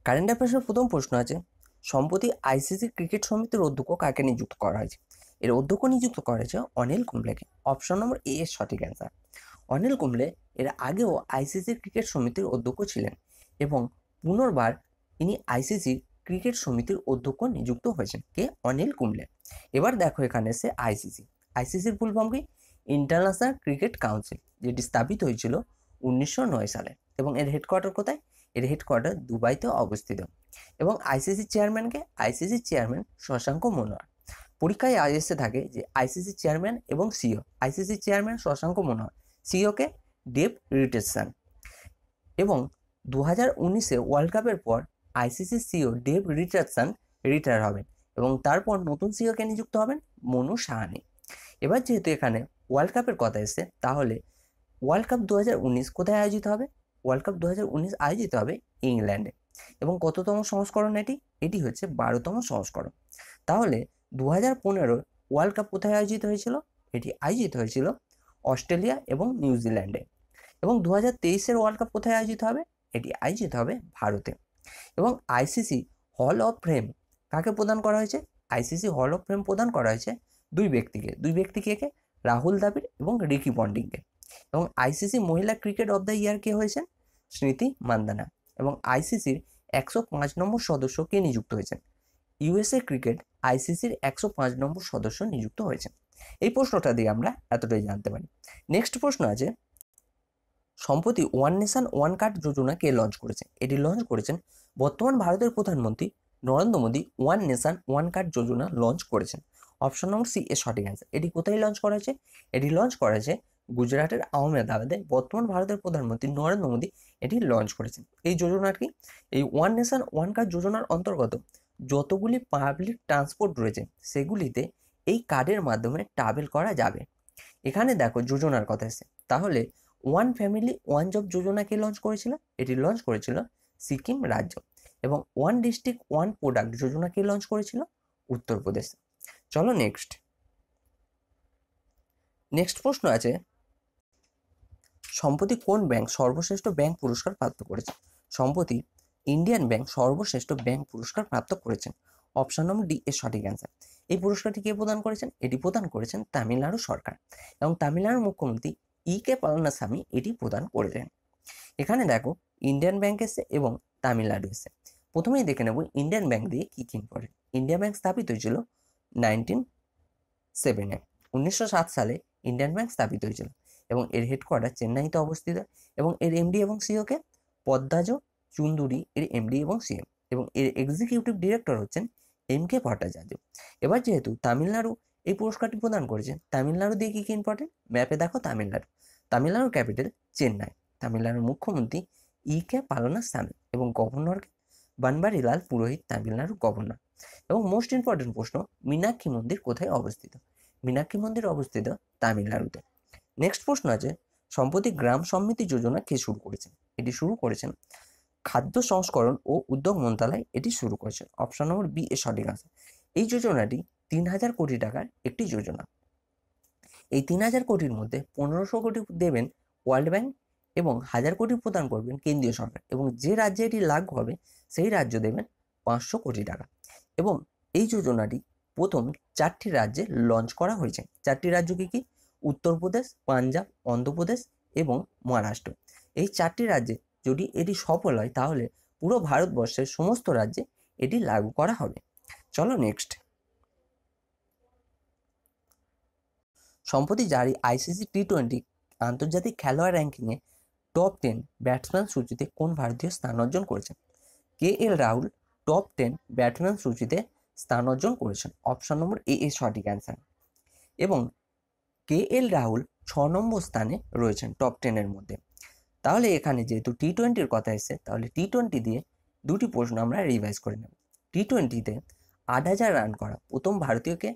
Current অ্যাফেয়ার্সের প্রথম প্রশ্ন আছে, সম্প্রতি আইসিসি ক্রিকেট সমিতির অধ্যক্ষ কাকে নিযুক্ত করা হয়েছে? এর অধ্যক্ষ নিযুক্ত করা হয়েছে অনিল কুম্বলেকে। অপশন নম্বর এ এর সঠিক অ্যান্সার। অনিল কুম্বলে এর আগেও আইসিসি ক্রিকেট সমিতির অধ্যক্ষ ছিলেন এবং পুনর্বার ইনি আইসিসি ক্রিকেট সমিতির অধ্যক্ষ নিযুক্ত হয়েছেন। কে? অনিল কুম্বলে। এবার দেখো এখানে এসে আইসিসির ফুল ফর্ম কি? ইন্টারন্যাশনাল ক্রিকেট কাউন্সিল, যেটি স্থাপিত হয়েছিল 1909 সালে এবং এর হেডকোয়ার্টার কোথায়? এর হেডকোয়ার্টার দুবাইতে অবস্থিত। এবং আইসিসি চেয়ারম্যানকে? ICC chairman Shashank Manohar. পরীক্ষায় এসে থাকে যে আইসিসি চেয়ারম্যান এবং CEO. ICC chairman Shashank Manohar, সিওকে ডেভ রিচার্ডসন। এবং 2019 ওয়ার্ল্ড কাপের পর ICC CEO Dave Richardson retire হবেন এবং তারপর নতুন সিওকে নিযুক্ত হবেন মনু সাহানি। এবার যেহেতু এখানে ওয়ার্ল্ড কাপের কথা এসছে, তাহলে ওয়ার্ল্ড কাপ 2019 কোথায় আয়োজিত হবে? ওয়ার্ল্ড কাপ 2019 আয়োজিত হবে ইংল্যান্ডে। এবং কততম সংস্করণ এটি? এটি হচ্ছে 12তম সংস্করণ। তাহলে 2015 ওয়ার্ল্ড কাপ কোথায় আয়োজিত হয়েছিল? এটি আয়োজিত হয়েছিল অস্ট্রেলিয়া এবং নিউজিল্যান্ডে। এবং 2023 ওয়ার্ল্ড কাপ কোথায় আয়োজিত হবে? এটি আয়োজিত হবে ভারতে। এবং আইসিসি হল অফ ফেম কাকে প্রদান করা হয়েছে? আইসিসি হল অফ ফেম প্রদান করা হয়েছে দুই ব্যক্তিকে কে? রাহুল দ্রাবিড় এবং রিকি পন্টিংকে। এবং আইসিসি মহিলা ক্রিকেট অফ দ্য ইয়ার কে হয়েছেন? স্মৃতি মান্দানা। এবং আইসিসির 105 নম্বর সদস্য কে নিযুক্ত হয়েছেন? ইউএসএ ক্রিকেট আইসিসির 105 নম্বর সদস্য নিযুক্ত হয়েছেন। এই প্রশ্নটা দিয়ে আমরা এতটাই জানতে পারি। নেক্সট প্রশ্ন আছে, সম্প্রতি ওয়ান নেশন ওয়ান কার্ড যোজনা কে লঞ্চ করেছে? এটি লঞ্চ করেছেন বর্তমান ভারতের প্রধানমন্ত্রী Narendra Modi. One nation one card যোজনা লঞ্চ করেছেন। অপশন নম্বর সি এর সঠিক অ্যান্সার। এটি কোথায় লঞ্চ করা হয়েছে? এটি লঞ্চ করা হয়েছে গুজরাটের আহমেদাবাদে। বর্তমান ভারতের প্রধানমন্ত্রী নরেন্দ্র মোদী এটি লঞ্চ করেছেন। এই যোজনার কি? এই ওয়ান নেশন ওয়ান কার্ড যোজনার অন্তর্গত যতগুলি পাবলিক ট্রান্সপোর্ট রয়েছে সেগুলিতে এই কার্ডের মাধ্যমে ট্রাভেল করা যাবে। এখানে দেখো যোজনার কথা এসেছে, তাহলে ওয়ান ফ্যামিলি ওয়ান জব যোজনা কে লঞ্চ করেছিল? এটি লঞ্চ করেছিল সিকিম রাজ্য। এবং ওয়ান ডিস্ট্রিক্ট ওয়ান প্রোডাক্ট যোজনা কে লঞ্চ করেছিল? উত্তরপ্রদেশ। চলো নেক্সট প্রশ্ন আছে, সম্প্রতি কোন ব্যাংক সর্বশ্রেষ্ঠ ব্যাংক পুরস্কার প্রাপ্ত করেছে? সম্প্রতি ইন্ডিয়ান ব্যাংক সর্বশ্রেষ্ঠ ব্যাংক পুরস্কার প্রাপ্ত করেছেন। অপশন নম্বর ডি এর সঠিক অ্যান্সার। এই পুরস্কারটি কে প্রদান করেছেন? এটি প্রদান করেছেন তামিলনাড়ু সরকার এবং তামিলনাড়ুর মুখ্যমন্ত্রী কে পালানিস্বামী এটি প্রদান করেছেন। এখানে দেখো ইন্ডিয়ান ব্যাংক এসছে এবং তামিলনাড়ু এসছে। প্রথমেই দেখে নেব ইন্ডিয়ান ব্যাংক দিয়ে কি কি ইম্পর্টেন্ট। ইন্ডিয়ান ব্যাংক স্থাপিত হয়েছিল 1907-এ। 1907 সালে ইন্ডিয়ান ব্যাংক স্থাপিত হয়েছিল এবং এর হেডকোয়ার্টার চেন্নাইতে অবস্থিত। এবং এর এমডি এবং সিওকে পদ্মাজ চুন্দুরি এর এমডি এবং সিএম এবং এর এক্সিকিউটিভ ডিরেক্টর হচ্ছেন কে ভট্টাচার্য। এবার যেহেতু তামিলনাড়ু এই পুরস্কারটি প্রদান করেছে, তামিলনাড়ু দিয়ে কি কি ইম্পর্টেন্ট? ম্যাপে দেখো তামিলনাড়ুর ক্যাপিটাল চেন্নাই। তামিলনাড়ুর মুখ্যমন্ত্রী কে পালানিস্বামী এবং গভর্নর বানবারিলাল পুরোহিত, তামিলনাড়ুর গভর্নর। এবং মোস্ট ইম্পর্টেন্ট প্রশ্ন, মীনাক্ষী মন্দির কোথায় অবস্থিত? মীনাক্ষী মন্দির অবস্থিত তামিলনাড়ুতে। নেক্সট প্রশ্ন আছে, সম্প্রতি গ্রাম সমৃদ্ধি যোজনা কে শুরু করেছেন? এটি শুরু করেছেন খাদ্য সংস্করণ ও উদ্যোগ মন্ত্রণালয় এটি শুরু করেছে। অপশন নম্বর বি এর সঠিক আছে। এই যোজনাটি 3000 কোটি টাকার একটি যোজনা। এই 3000 কোটির মধ্যে 1500 কোটি দেবেন ওয়ার্ল্ড ব্যাংক এবং 1000 কোটি প্রদান করবেন কেন্দ্রীয় সরকার। এবং যে রাজ্যে এটি লাগু হবে সেই রাজ্য দেবেন 500 কোটি টাকা। এবং এই যোজনাটি প্রথম 4টি রাজ্যে লঞ্চ করা হয়েছে। 4টি রাজ্য কি কি? উত্তরপ্রদেশ, পাঞ্জাব, অন্ধ্রপ্রদেশ এবং মহারাষ্ট্র। এই 4টি রাজ্যে যদি এটি সফল হয় তাহলে পুরো ভারতবর্ষের সমস্ত রাজ্যে এটি লাগু করা হবে। চলো নেক্সট, সম্প্রতি জারি আইসিসি টি20 আন্তর্জাতিক খেলোয়াড় র্যাঙ্কিংয়ে টপ 10 ব্যাটসম্যান সূচিতে কোন ভারতীয় স্থান অর্জন করেছেন? রাহুল টপ 10 ব্যাটসম্যান সূচিতে স্থান অর্জন করেছেন। অপশন নম্বর এ এর সঠিক অ্যান্সার। এবং রাহুল 6 নম্বর স্থানে রয়েছেন টপ 10-এর মধ্যে। তাহলে এখানে যেহেতু টি20-র কথা এসেছে, তাহলে টি20 দিয়ে দুটি প্রশ্ন আমরা রিভাইজ করে নেব। টি20-তে 8000 রান করা প্রথম ভারতীয়কে?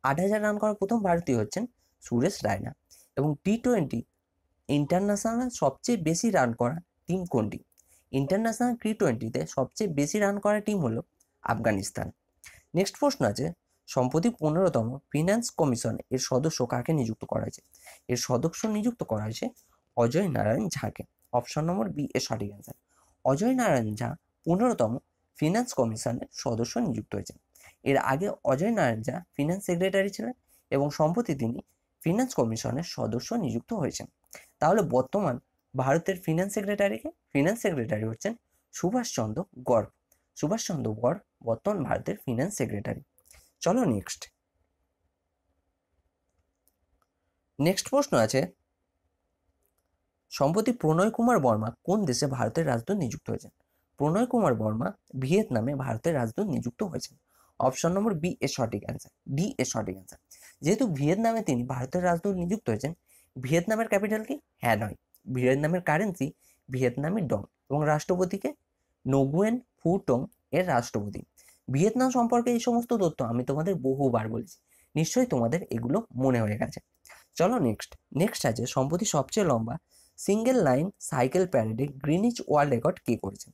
8000 রান করা প্রথম ভারতীয় হচ্ছেন সুরেশ রায়না। এবং টি20 ইন্টারন্যাশনাল সবচেয়ে বেশি রান করা টিম কোনটি? ইন্টারন্যাশনাল টি20-তে সবচেয়ে বেশি রান করা টিম হলো আফগানিস্তান। নেক্সট প্রশ্ন আছে, সম্প্রতি 15তম ফিনান্স কমিশন এর সদস্য কাকে নিযুক্ত করা হয়েছে? এর সদস্য নিযুক্ত করা হয়েছে অজয় নারায়ণ ঝাকে। অপশন নম্বর বি এর সঠিক অ্যান্সার। অজয় নারায়ণ ঝা 15তম ফিনান্স কমিশনের সদস্য নিযুক্ত হয়েছেন। এর আগে অজয় নারায়ণ ঝা ফিনান্স সেক্রেটারি ছিলেন এবং সম্প্রতি তিনি ফিনান্স কমিশনের সদস্য নিযুক্ত হয়েছেন। তাহলে বর্তমান ভারতের ফিনান্স সেক্রেটারি হচ্ছেন সুভাষচন্দ্র গর্গ। সুভাষচন্দ্র গর্গ বর্তমান ভারতের ফিনান্স সেক্রেটারি। চলো নেক্সট প্রশ্ন আছে, সম্প্রতি প্রণয় কুমার বর্মা কোন দেশে ভারতের রাজদূত নিযুক্ত হয়েছেন? প্রণয় কুমার বর্মা ভিয়েতনামে ভারতের রাজদূত নিযুক্ত হয়েছেন। অপশন নম্বর বি এর সঠিক অ্যান্সার, ডি এর সঠিক অ্যান্সার। যেহেতু ভিয়েতনামে তিনি ভারতের রাজদূত নিযুক্ত হয়েছেন, ভিয়েতনামের ক্যাপিটাল কি? হ্যানয়। ভিয়েতনামের কারেন্সি ভিয়েতনামি ডং এবং রাষ্ট্রপতিকে নগুয়েন ফু টং এর রাষ্ট্রপতি। ভিয়েতনাম সম্পর্কে এই সমস্ত তথ্য আমি তোমাদের বহুবার বলেছি, নিশ্চয়ই তোমাদের এগুলো মনে হয়ে গেছে। চলো নেক্সট আছে, সম্প্রতি সবচেয়ে লম্বা সিঙ্গেল লাইন সাইকেল প্যারেডে গ্রিনিচ ওয়ার্ল্ড রেকর্ড কে করেছেন?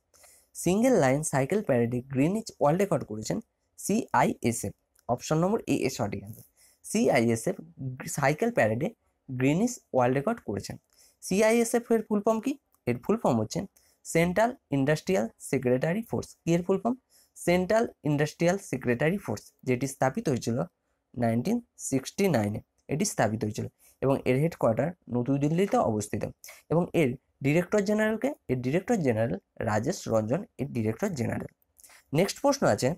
সিঙ্গেল লাইন সাইকেল প্যারেডে গ্রিনিচ ওয়ার্ল্ড রেকর্ড করেছেন সিআইএসএফ। অপশন নম্বর এ এর সঠিক অ্যান্সার। সিআইএসএফ সাইকেল প্যারেডে গ্রিনিচ ওয়ার্ল্ড রেকর্ড করেছেন। সিআইএসএফ এর ফুল ফর্ম কি? এর ফুল ফর্ম হচ্ছে সেন্ট্রাল ইন্ডাস্ট্রিয়াল সেক্রেটারি ফোর্স। কি এর full form? Central industrial secretary force, যেটি স্থাপিত হয়েছিল 1969-এ। এটি স্থাপিত হয়েছিল এবং এর হেডকোয়ার্টার নতুন দিল্লিতে অবস্থিত এবং এর ডিরেক্টর জেনারেল রাজেশ রঞ্জন এর ডিরেক্টর জেনারেল। নেক্সট প্রশ্ন আছে,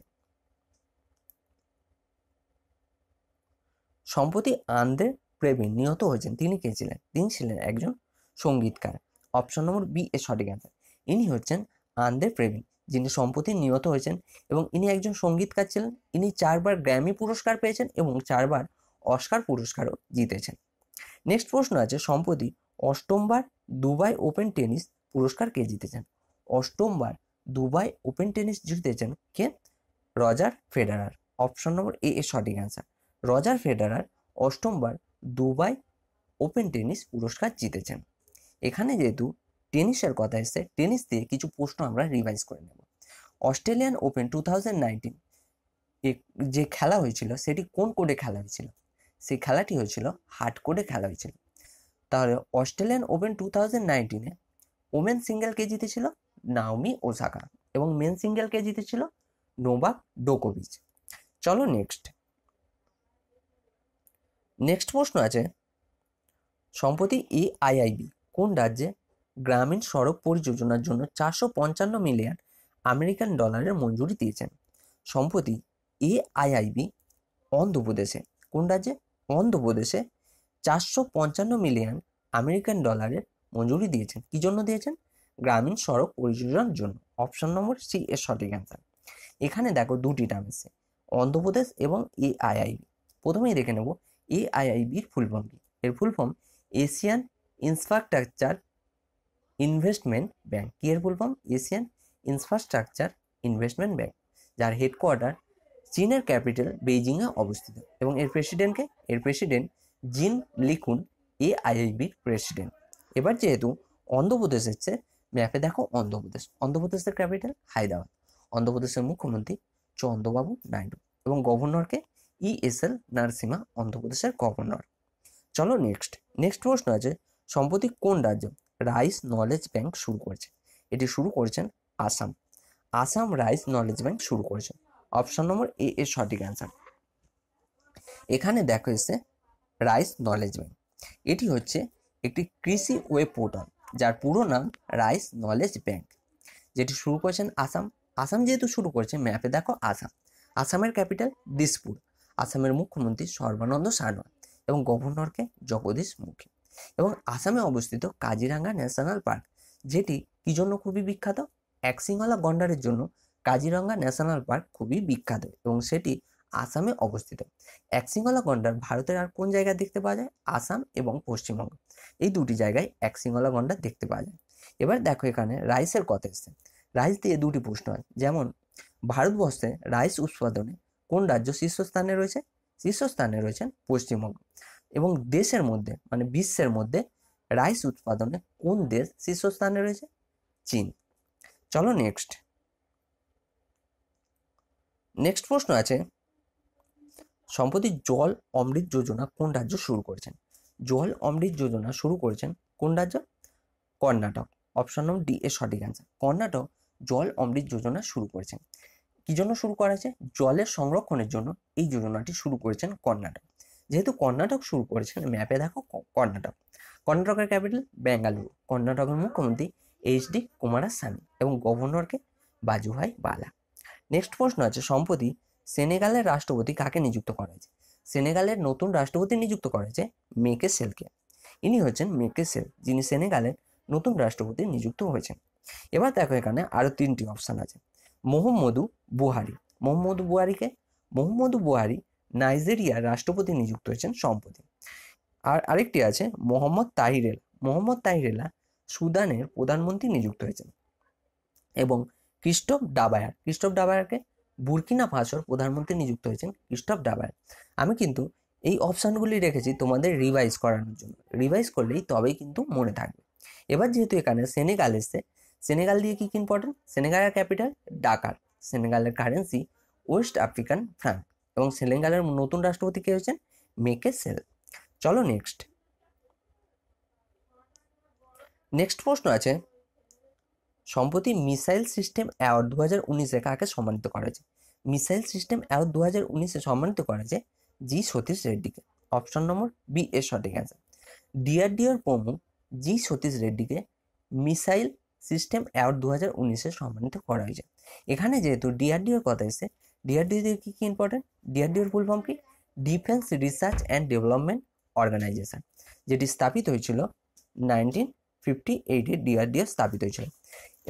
সম্প্রতি আন্দ্রে প্রেবিন নিহত হয়েছেন, তিনি কে ছিলেন? তিনি ছিলেন একজন সঙ্গীতকার। অপশন নম্বর বি এর সঠিক অ্যান্সার। ইনি হচ্ছেন আন্দ্রে প্রেবিন, যিনি সম্প্রতি নিহত হয়েছেন এবং ইনি একজন সঙ্গীতকার ছিলেন। ইনি 4বার গ্র্যামি পুরস্কার পেয়েছেন এবং 4বার অস্কার পুরস্কারও জিতেছেন। নেক্সট প্রশ্ন আছে, সম্প্রতি অষ্টমবার দুবাই ওপেন টেনিস পুরস্কার কে জিতেছেন? অষ্টমবার দুবাই ওপেন টেনিস জিতেছেন কে? Roger Federer. Option number A এর সঠিক অ্যান্সার। রজার ফেডারার অষ্টমবার দুবাই ওপেন টেনিস পুরস্কার জিতেছেন। এখানে যেহেতু টেনিসের কথা এসছে, টেনিস দিয়ে কিছু প্রশ্ন আমরা রিভাইজ করে নেব। অস্ট্রেলিয়ান ওপেন 2019 যে খেলা হয়েছিল সেটি কোন কোর্টে খেলা হয়েছিল? সেই খেলাটি হয়েছিল হার্ড কোর্টে খেলা হয়েছিল। তাহলে অস্ট্রেলিয়ান ওপেন 2019-এ ওমেন সিঙ্গেল কে জিতেছিল? Naomi Osaka. এবং মেন সিঙ্গেল কে জিতেছিল? নোভাক জোকোভিচ। চলো নেক্সট প্রশ্ন আছে, সম্প্রতি এআইআইবি কোন রাজ্যে গ্রামীণ সড়ক পরিযোজনার জন্য 455 মিলিয়ন আমেরিকান ডলারের মঞ্জুরি দিয়েছেন? সম্প্রতি এআইআইবি অন্ধ্রপ্রদেশে, কোন রাজ্যে? অন্ধ্রপ্রদেশে 455 মিলিয়ন আমেরিকান ডলারের মঞ্জুরি দিয়েছেন। কি জন্য দিয়েছেন? গ্রামীণ সড়ক পরিযোজনার জন্য। অপশন নম্বর সি এর সঠিক অ্যান্সার। এখানে দেখো দুটি টার্ম এসেছে, অন্ধ্রপ্রদেশ এবং এআইআইবি। প্রথমেই দেখে নেব এআইআইবির ফুল ফর্ম কি। এর full form Asian infrastructure investment bank. কি এর full form? Asian infrastructure investment bank, যার হেডকোয়ার্টার চীনের ক্যাপিটাল বেইজিংয়ে অবস্থিত এবং এর প্রেসিডেন্ট জিন লিকুন এআইআইবির প্রেসিডেন্ট। এবার যেহেতু অন্ধ্রপ্রদেশ এসছে, ম্যাপে দেখো অন্ধ্রপ্রদেশের ক্যাপিটাল হায়দ্রাবাদ। অন্ধ্রপ্রদেশের মুখ্যমন্ত্রী চন্দ্রবাবু নাইডু এবং গভর্নরকে ইএসএল নারসিমা, অন্ধ্রপ্রদেশের গভর্নর। চলো নেক্সট প্রশ্ন আছে, সম্প্রতি কোন রাজ্য রাইস নলেজ ব্যাংক শুরু করেছে? এটি শুরু করেছেন আসাম রাইস নলেজ ব্যাংক শুরু করেছে। অপশন নম্বর এ এর সঠিক অ্যান্সার। এখানে দেখো এসছে রাইস নলেজ ব্যাংক। এটি হচ্ছে একটি কৃষি ওয়েব পোর্টাল যার পুরো নাম রাইস নলেজ ব্যাংক, যেটি শুরু করেছেন আসাম যেহেতু শুরু করেছে, ম্যাপে দেখো আসামের ক্যাপিটাল দিসপুর। আসামের মুখ্যমন্ত্রী সর্বানন্দ সোনোয়াল এবং গভর্নরকে জগদীশ মুখী। এবং আসামে অবস্থিত কাজিরাঙ্গা ন্যাশনাল পার্ক, যেটি কি জন্য খুবই বিখ্যাত? একশৃঙ্খলা গন্ডারের জন্য কাজিরাঙ্গা ন্যাশনাল পার্ক খুবই বিখ্যাত এবং সেটি আসামে অবস্থিত। একশৃঙ্খলা গন্ডার ভারতের আর কোন জায়গায় দেখতে পাওয়া যায়? আসাম এবং পশ্চিমবঙ্গ, এই দুটি জায়গায় একশৃঙ্খলা গন্ডার দেখতে পাওয়া যায়। এবার দেখো এখানে রাইসের কথা এসছে। রাইস দিয়ে দুটি প্রশ্ন হয়, যেমন ভারতবর্ষে রাইস উৎপাদনে কোন রাজ্য শীর্ষস্থানে রয়েছে? শীর্ষস্থানে রয়েছেন পশ্চিমবঙ্গ। এবং দেশের মধ্যে মানে বিশ্বের মধ্যে রাইস উৎপাদনে কোন দেশ শীর্ষস্থানে রয়েছে? চীন। চলো নেক্সট প্রশ্ন আছে, সম্প্রতি জল অমৃত যোজনা কোন রাজ্য শুরু করেছেন? জল অমৃত যোজনা শুরু করেছেন কোন রাজ্য? কর্ণাটক। অপশন নম্বর ডি এর সঠিক অ্যান্সার। কর্ণাটক জল অমৃত যোজনা শুরু করেছেন। কি জন্য শুরু করা হয়েছে? জলের সংরক্ষণের জন্য এই যোজনাটি শুরু করেছেন কর্ণাটক। যেহেতু কর্ণাটক শুরু করেছেন, ম্যাপে দেখো কর্ণাটক। কর্ণাটকের ক্যাপিটাল বেঙ্গালুরু। কর্ণাটকের মুখ্যমন্ত্রী এইচ.ডি. কুমারস্বামী এবং গভর্নরকে বাজুভাই বালা। নেক্সট প্রশ্ন আছে, সম্প্রতি সেনেগালের রাষ্ট্রপতি কাকে নিযুক্ত করা হয়েছে? সেনেগালের নতুন রাষ্ট্রপতি নিযুক্ত করা হয়েছে মেকে সেলকে। ইনি হচ্ছেন মেকে সেল, যিনি সেনেগালের নতুন রাষ্ট্রপতি নিযুক্ত হয়েছেন। এবার দেখো এখানে আরো 3টি অপশান আছে। মোহাম্মদু বুহারি। মোহাম্মদু বুহারি নাইজেরিয়ার রাষ্ট্রপতি নিযুক্ত হয়েছেন সম্প্রতি। আর আরেকটি আছে মোহাম্মদ তাহিরেলা সুদানের প্রধানমন্ত্রী নিযুক্ত হয়েছেন। এবং ক্রিস্টোফ ডাবায়ারকে বুর্কিনা ফাসোর প্রধানমন্ত্রী নিযুক্ত হয়েছেন ক্রিস্টোফ ডাবায়ার। আমি কিন্তু এই অপশানগুলি রেখেছি তোমাদের রিভাইজ করানোর জন্য। রিভাইজ করলেই তবেই কিন্তু মনে থাকবে। এবার যেহেতু এখানে সেনেগাল এসছে, সেনেগাল দিয়ে কি ইম্পর্টেন্ট? সেনেগালের ক্যাপিটাল ডাকার। সেনেগালের কারেন্সি ওয়েস্ট আফ্রিকান ফ্রাঙ্ক। এবং সেনেগালের নতুন রাষ্ট্রপতি কে হয়েছেন? মেকে সেল। চলো নেক্সট প্রশ্ন আছে, সম্প্রতি মিসাইল সিস্টেম অ্যাওয়ার্ড 2019-এ কাকে সম্মানিত করা হয়েছে? মিসাইল সিস্টেম অ্যাওয়ার্ড 2019-এ সম্মানিত করা হয়েছে জি সতীশ রেড্ডিকে। অপশন নম্বর বি এর সঠিক অ্যান্সার। ডিআরডিওর প্রমুখ জি সতীশ রেড্ডিকে মিসাইল সিস্টেম অ্যাওয়ার্ড 2019-এ সম্মানিত করা হয়েছে। এখানে যেহেতু ডিআরডিওর কথা এসেছে, ডিআরডিও দিয়ে কি ইম্পর্টেন্ট? ডিআরডিওর ফুল ফর্ম কি? Defence research and development organisation, যেটি স্থাপিত হয়েছিল 1958-এ। ডিআরডিও স্থাপিত হয়েছিল।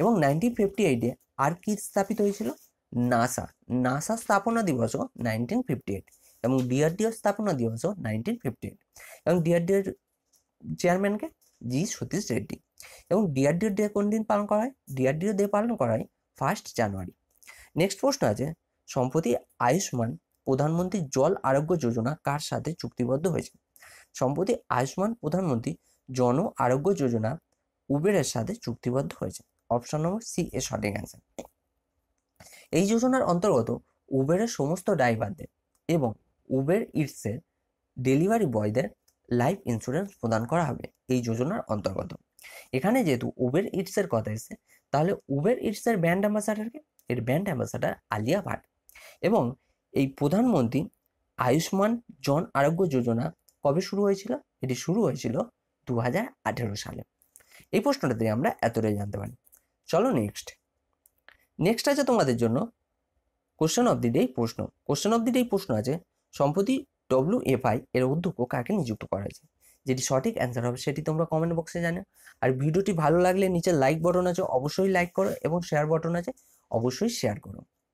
এবং 1958-এ আর কি স্থাপিত হয়েছিল? নাসা স্থাপনা দিবসও 1958 এবং ডিআরডিও স্থাপনা দিবসও 1958। এবং ডিআরডিওর চেয়ারম্যানকে জি সতীশ রেড্ডি। এবং ডিআরডিও ডে কোন দিন পালন করা হয়? ডিআরডিও ডে পালন করা হয় 1 জানুয়ারি। নেক্সট প্রশ্ন আছে, সম্প্রতি আয়ুষ্মান প্রধানমন্ত্রী জল আরোগ্য যোজনা কার সাথে চুক্তিবদ্ধ হয়েছে? সম্প্রতি আয়ুষ্মান প্রধানমন্ত্রী জন আরোগ্য যোজনা উবেরের সাথে চুক্তিবদ্ধ হয়েছে। অপশন নম্বর সি এর সঠিক অ্যান্সার। এই যোজনার অন্তর্গত উবেরের সমস্ত ড্রাইভারদের এবং উবের ইটসের ডেলিভারি বয়দের লাইফ ইন্স্যুরেন্স প্রদান করা হবে এই যোজনার অন্তর্গত। এখানে যেহেতু উবের ইটসের কথা এসেছে, তাহলে উবের ইটসের ব্র্যান্ড অ্যাম্বাসাডারকে? এর ব্র্যান্ড অ্যাম্বাসাডার আলিয়া ভাট। এবং এই প্রধানমন্ত্রী আয়ুষ্মান জন আরোগ্য যোজনা কবে শুরু হয়েছিল? এটি শুরু হয়েছিল 2018 সালে। এই প্রশ্নটা থেকে আমরা এতটাই জানতে পারি। চলো নেক্সট আছে তোমাদের জন্য কোশ্চেন অফ দি ডে প্রশ্ন আছে, সম্প্রতি WFI এর অধ্যক্ষ কাকে নিযুক্ত করা হয়েছে? যেটি সঠিক অ্যান্সার হবে সেটি তোমরা কমেন্ট বক্সে জানাও। আর ভিডিওটি ভালো লাগলে নিচে লাইক বাটন আছে, অবশ্যই লাইক করো, এবং শেয়ার বাটন আছে, অবশ্যই শেয়ার করো।